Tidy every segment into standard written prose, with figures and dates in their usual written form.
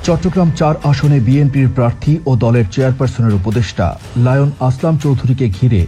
চট্টগ্রাম ৪ আসনে বিএনপির প্রার্থী ও দলের চেয়ারপারসনের উপদেষ্টা লায়ন আসলাম চৌধুরীকে ঘিরে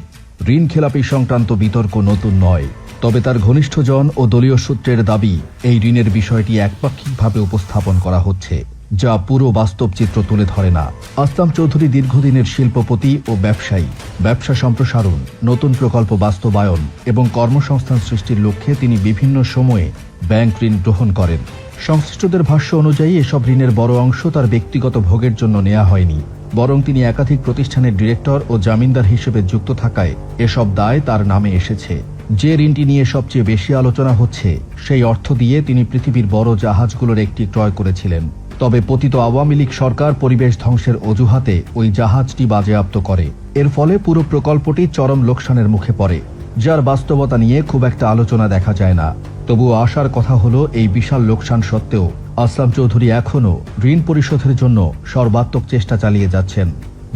ঋণ খেলাপি সংক্রান্ত বিতর্ক নতুন নয়। তবে তার ঘনিষ্ঠজন ও দলীয় সূত্রের দাবি, এই ঋণের বিষয়টি একপাক্ষিকভাবে উপস্থাপন করা হচ্ছে, যা পুরো বাস্তব চিত্র তুলে ধরে না। আসলাম চৌধুরী দীর্ঘদিনের শিল্পপতি ও ব্যবসায়ী। ব্যবসা সম্প্রসারণ, নতুন প্রকল্প বাস্তবায়ন এবং কর্মসংস্থান সৃষ্টির লক্ষ্যে তিনি বিভিন্ন সময়ে ব্যাংক ঋণ গ্রহণ করেন। সংশ্লিষ্টদের ভাষ্য অনুযায়ী এসব ঋণের বড় অংশ তার ব্যক্তিগত ভোগের জন্য নেওয়া হয়নি, বরং তিনি একাধিক প্রতিষ্ঠানের ডিরেক্টর ও জামিনদার হিসেবে যুক্ত থাকায় এসব দায় তার নামে এসেছে। যে ঋণটি নিয়ে সবচেয়ে বেশি আলোচনা হচ্ছে, সেই অর্থ দিয়ে তিনি পৃথিবীর বড় জাহাজগুলোর একটি ক্রয় করেছিলেন। তবে পতিত আওয়ামী লীগ সরকার পরিবেশ ধ্বংসের অজুহাতে ওই জাহাজটি বাজেয়াপ্ত করে। এর ফলে পুরো প্রকল্পটি চরম লোকসানের মুখে পড়ে, যার বাস্তবতা নিয়ে খুব একটা আলোচনা দেখা যায় না। তবুও আশার কথা হলো, এই বিশাল লোকসান সত্ত্বেও আসলাম চৌধুরী এখনও ঋণ পরিশোধের জন্য সর্বাত্মক চেষ্টা চালিয়ে যাচ্ছেন।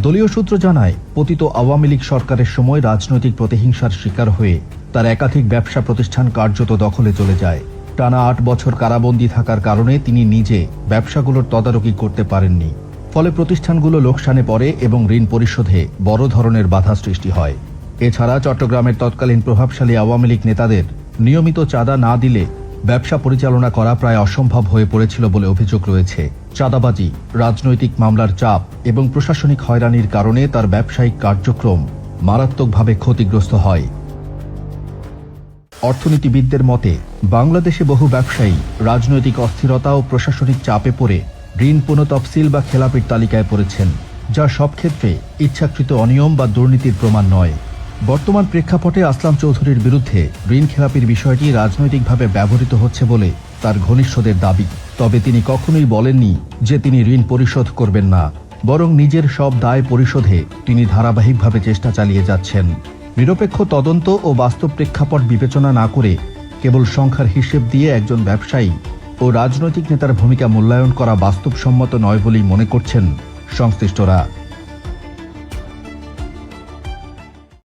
দলীয় সূত্র জানায়, পতিত আওয়ামী লীগ সরকারের সময় রাজনৈতিক প্রতিহিংসার শিকার হয়ে তার একাধিক ব্যবসা প্রতিষ্ঠান কার্যত দখলে চলে যায়। টানা ৮ বছর কারাবন্দী থাকার কারণে তিনি নিজে ব্যবসাগুলোর তদারকি করতে পারেননি। ফলে প্রতিষ্ঠানগুলো লোকসানে পড়ে এবং ঋণ পরিশোধে বড় ধরনের বাধা সৃষ্টি হয়। এছাড়া চট্টগ্রামের তৎকালীন প্রভাবশালী আওয়ামী লীগ নেতাদের নিয়মিত চাঁদা না দিলে ব্যবসা পরিচালনা করা প্রায় অসম্ভব হয়ে পড়েছিল বলে অভিযোগ রয়েছে। চাঁদাবাজি, রাজনৈতিক মামলার চাপ এবং প্রশাসনিক হয়রানির কারণে তার ব্যবসায়িক কার্যক্রম মারাত্মকভাবে ক্ষতিগ্রস্ত হয়। অর্থনীতিবিদদের মতে, বাংলাদেশে বহু ব্যবসায়ী রাজনৈতিক অস্থিরতা ও প্রশাসনিক চাপে পড়ে ঋণ পুনঃতফসিল বা খেলাপির তালিকায় পড়েছেন, যা সব ক্ষেত্রে ইচ্ছাকৃত অনিয়ম বা দুর্নীতির প্রমাণ নয়। বর্তমান প্রেক্ষাপটে আসলাম চৌধুরীর বিরুদ্ধে ঋণ খেলাপির বিষয়টি রাজনৈতিকভাবে ব্যবহৃত হচ্ছে বলে তার ঘনিষ্ঠদের দাবি। তবে তিনি কখনোই বলেননি যে তিনি ঋণ পরিশোধ করবেন না, বরং নিজের সব দায় পরিশোধে তিনি ধারাবাহিকভাবে চেষ্টা চালিয়ে যাচ্ছেন। নিরপেক্ষ তদন্ত ও বাস্তব প্রেক্ষাপট বিবেচনা না করে কেবল সংখ্যার হিসেব দিয়ে একজন ব্যবসায়ী ও রাজনৈতিক নেতার ভূমিকা মূল্যায়ন করা বাস্তবসম্মত নয় বলেই মনে করছেন সংশ্লিষ্টরা।